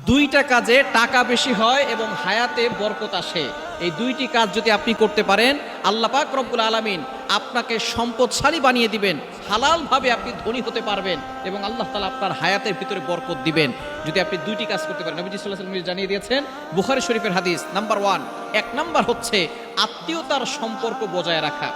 দুইটা কাজে টাকা বেশি হয় এবং হায়াতে বরকত আসে। এই দুইটি কাজ যদি আপনি করতে পারেন, আল্লাহ পাক রব্বুল আলামিন আপনাকে সম্পদশালী বানিয়ে দিবেন, হালালভাবে আপনি ধনী হতে পারবেন এবং আল্লাহ তাআলা আপনার হায়াতের ভিতরে বরকত দিবেন যদি আপনি দুইটি কাজ করতে পারেন। নবীজি সাল্লাল্লাহু আলাইহি ওয়াসাল্লাম জানিয়ে দিয়েছেন, বুখারী শরীফের হাদিস নাম্বার 1, এক নাম্বার হচ্ছে আত্মীয়তার সম্পর্ক বজায় রাখা।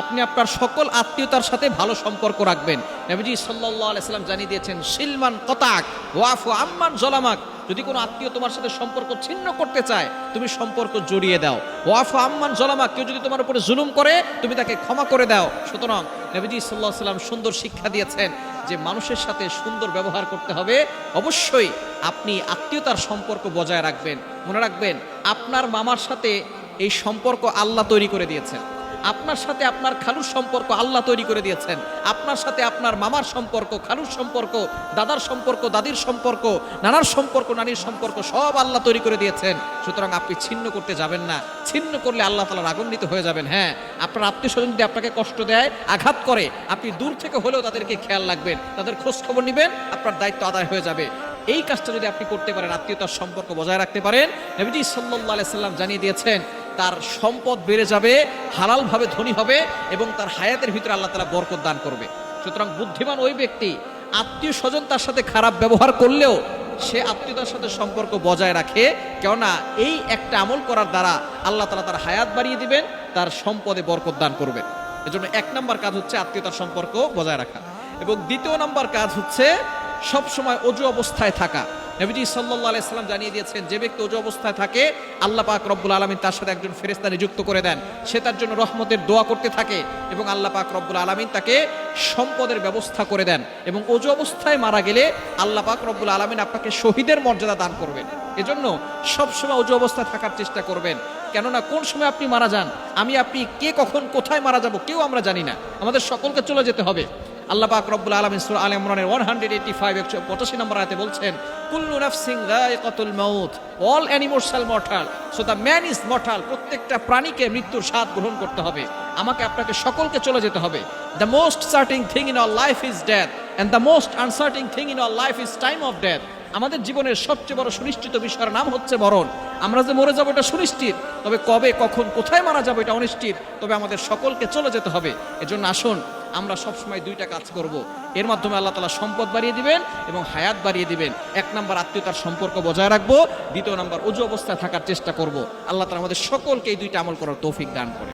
আপনি আপনার সকল আত্মীয়তার সাথে ভালো সম্পর্ক রাখবেন। নবীজি সাল্লাল্লাহু আলাইহি ওয়াসাল্লাম জানিয়ে দিয়েছেন, সিলমান কতাক ওয়াফু আম্মান জলামাক। যদি কোনো আত্মীয় তোমার সাথে সম্পর্ক ছিন্ন করতে চায়, তুমি সম্পর্ক জড়িয়ে দাও। ওয়াফু আম্মান জলামাক, কেউ যদি তোমার উপরে জুলুম করে, তুমি তাকে ক্ষমা করে দাও। সুতরাং নবীজি সাল্লাল্লাহু আলাইহি ওয়াসাল্লাম সুন্দর শিক্ষা দিয়েছেন যে মানুষের সাথে সুন্দর ব্যবহার করতে হবে। অবশ্যই আপনি আত্মীয়তার সম্পর্ক বজায় রাখবেন। মনে রাখবেন, আপনার মামার সাথে এই সম্পর্ক আল্লাহ তৈরি করে দিয়েছেন। আপনার সাথে আপনার খালুর সম্পর্ক আল্লাহ তৈরি করে দিয়েছেন। আপনার সাথে আপনার মামার সম্পর্ক, খালুর সম্পর্ক, দাদার সম্পর্ক, দাদির সম্পর্ক, নানার সম্পর্ক, নানির সম্পর্ক সব আল্লাহ তৈরি করে দিয়েছেন। সুতরাং আপনি ছিন্ন করতে যাবেন না। ছিন্ন করলে আল্লাহ তাআলা রাগান্বিত হয়ে যাবেন। হ্যাঁ, আপনার আত্মীয় স্বজন যদি আপনাকে কষ্ট দেয়, আঘাত করে, আপনি দূর থেকে হলেও তাদেরকে খেয়াল রাখবেন, তাদের খোঁজ খবর নেবেন, আপনার দায়িত্ব আদায় হয়ে যাবে। এই কাজটা যদি আপনি করতে পারেন, আত্মীয়তার সম্পর্ক বজায় রাখতে পারেন, নবীজি সাল্লাল্লাহু আলাইহি সাল্লাম জানিয়ে দিয়েছেন তার সম্পদ বেড়ে যাবে, হালালভাবে ধনী হবে এবং তার হায়াতের ভিতরে আল্লাহ তাআলা বরকত দান করবে। সুতরাং বুদ্ধিমান ওই ব্যক্তি আত্মীয় স্বজন তার সাথে খারাপ ব্যবহার করলেও সে আত্মীয়তার সাথে সম্পর্ক বজায় রাখে। কেননা এই একটা আমল করার দ্বারা আল্লাহ তাআলা তার হায়াত বাড়িয়ে দিবেন, তার সম্পদে বরকত দান করবেন। এজন্য এক নাম্বার কাজ হচ্ছে আত্মীয়তার সম্পর্ক বজায় রাখা। এবং দ্বিতীয় নাম্বার কাজ হচ্ছে সবসময় অজু অবস্থায় থাকা। নবীজি সাল্লাল্লাহু আলাইহি সাল্লাম জানিয়ে দিয়েছেন, যে ব্যক্তি অজু অবস্থায় থাকে, আল্লাহ পাক রব্বুল আলামিন তার সাথে একজন ফেরেশতা নিযুক্ত করে দেন। সে তার জন্য রহমতের দোয়া করতে থাকে এবং আল্লাহ পাক রব্বুল আলামিন তাকে সম্পদের ব্যবস্থা করে দেন। এবং অজু অবস্থায় মারা গেলে আল্লাহ পাক রব্বুল আলামিন আপনাকে শহীদের মর্যাদা দান করবেন। এজন্য সবসময় অজু অবস্থায় থাকার চেষ্টা করবেন। কেননা কোন সময় আপনি মারা যান, আমি আপনি কে কখন কোথায় মারা যাব কেউ আমরা জানি না। আমাদের সকলকে চলে যেতে হবে। আল্লাহ পাক রব্বুল আলামিন সূরা আলে ইমরানের 185 নম্বর আয়াতে বলছেন, কুল্লু নাফসিন যায়িকাতুল মাউত, all animals R mortal, so the man is mortal. প্রত্যেকটা প্রাণীকে মৃত্যুর স্বাদ গ্রহণ করতে হবে। আমাকে আপনাকে সকলকে চলে যেতে হবে। The most sorting thing in our life is death and the most আনসার্টিং thing in our life is time of death. আমাদের জীবনের সবচেয়ে বড় সুনিশ্চিত বিষয়ের নাম হচ্ছে মরণ। আমরা যে মরে যাবো এটা সুনিশ্চিত, তবে কবে, কখন, কোথায় মারা যাবো এটা অনিশ্চিত। তবে আমাদের সকলকে চলে যেতে হবে। এজন্য আসুন আমরা সবসময় দুইটা কাজ করব। এর মাধ্যমে আল্লাহ তাআলা সম্পদ বাড়িয়ে দিবেন এবং হায়াত বাড়িয়ে দিবেন। এক নাম্বার আত্মীয়তার সম্পর্ক বজায় রাখবো, দ্বিতীয় নাম্বার অজু অবস্থায় থাকার চেষ্টা করব। আল্লাহ তাআলা আমাদের সকলকে এই দুইটা আমল করার তৌফিক দান করে।